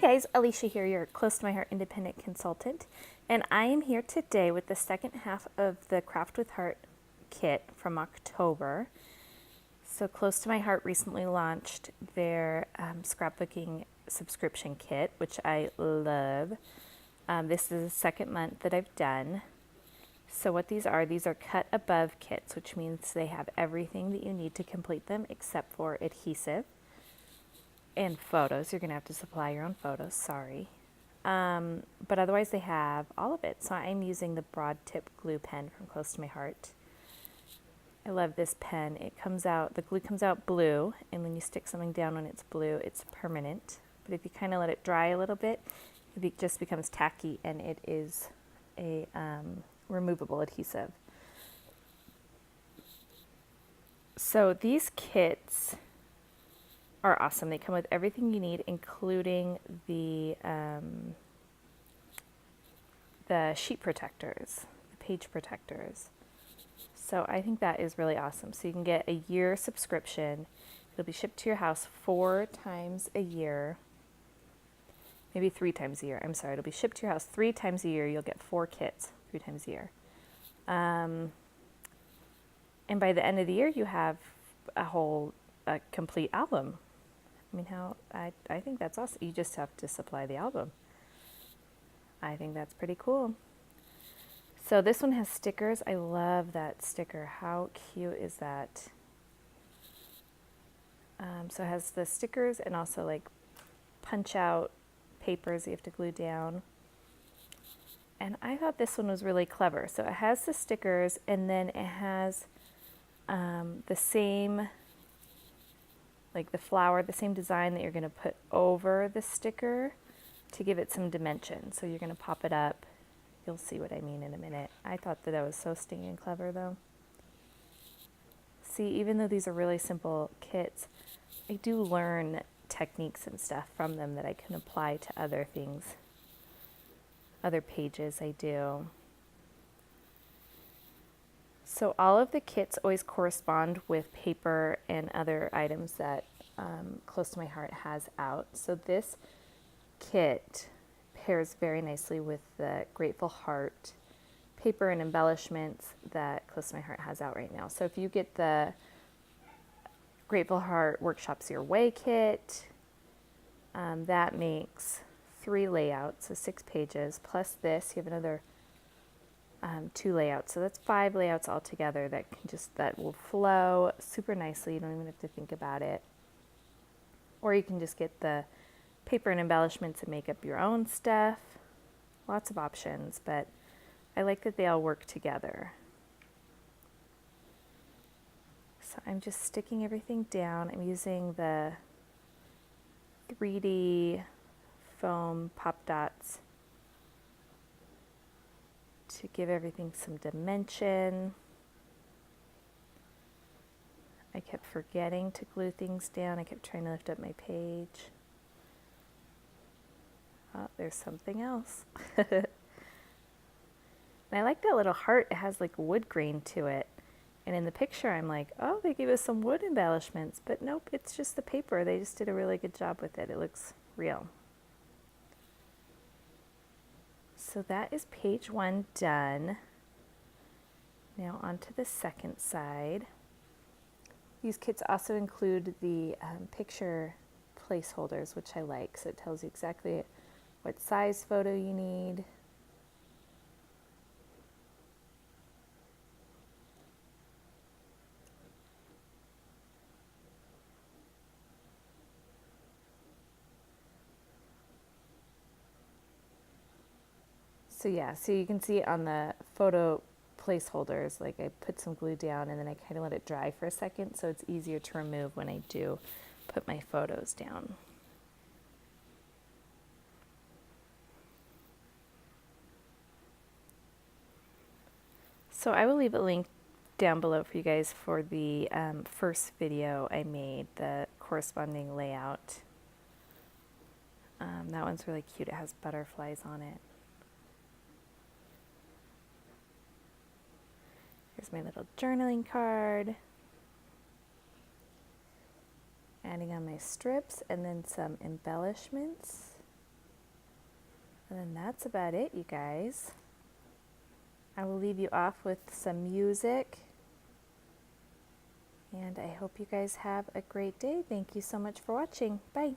guys, Alicia here, your Close to My Heart independent consultant, and I am here today with the second half of the Craft with Heart kit from October. So Close to My Heart recently launched their scrapbooking subscription kit, which I love. This is the second month that I've done. So what these are cut above kits, which means they have everything that you need to complete them except for adhesive and photos. You're going to have to supply your own photos, sorry. But otherwise they have all of it. So I'm using the broad tip glue pen from Close to My Heart. I love this pen. It comes out, the glue comes out blue, and when you stick something down when it's blue, it's permanent. But if you kind of let it dry a little bit, it just becomes tacky, and it is a removable adhesive. So these kits are awesome. They come with everything you need, including the sheet protectors, the page protectors. So I think that is really awesome. So you can get a year subscription. It'll be shipped to your house 4 times a year, maybe 3 times a year. I'm sorry, it'll be shipped to your house 3 times a year. You'll get 4 kits 3 times a year. And by the end of the year, you have a complete album. I mean, I think that's awesome. You just have to supply the album. I think that's pretty cool. So this one has stickers. I love that sticker. How cute is that? So it has the stickers and also like punch out papers you have to glue down. And I thought this one was really clever. So it has the stickers, and then it has the same, like the flower, the same design that you're going to put over the sticker to give it some dimension. So you're going to pop it up. You'll see what I mean in a minute. I thought that was so stinking clever though. See, even though these are really simple kits, I do learn techniques and stuff from them that I can apply to other things, other pages I do. So all of the kits always correspond with paper and other items that Close to My Heart has out. So this kit pairs very nicely with the Grateful Heart paper and embellishments that Close to My Heart has out right now. So if you get the Grateful Heart Workshops Your Way kit, that makes 3 layouts, so 6 pages, plus this, you have another 2 layouts. So that's 5 layouts altogether that will flow super nicely. You don't even have to think about it. Or you can just get the paper and embellishments and make up your own stuff. Lots of options, but I like that they all work together. So I'm just sticking everything down. I'm using the 3D foam pop dots to give everything some dimension. I kept forgetting to glue things down. I kept trying to lift up my page. Oh, there's something else. And I like that little heart. It has like wood grain to it. And in the picture, I'm like, oh, they gave us some wood embellishments. But nope, it's just the paper. They just did a really good job with it. It looks real. So that is page 1 done. Now on to the second side. These kits also include the picture placeholders, which I like. So it tells you exactly what size photo you need. So yeah, so you can see on the photo placeholders, like I put some glue down and then I kind of let it dry for a second, so it's easier to remove when I do put my photos down. So I will leave a link down below for you guys for the first video I made, the corresponding layout. That one's really cute. It has butterflies on it. Here's my little journaling card. Adding on my strips and then some embellishments. And then that's about it, you guys. I will leave you off with some music. And I hope you guys have a great day. Thank you so much for watching. Bye.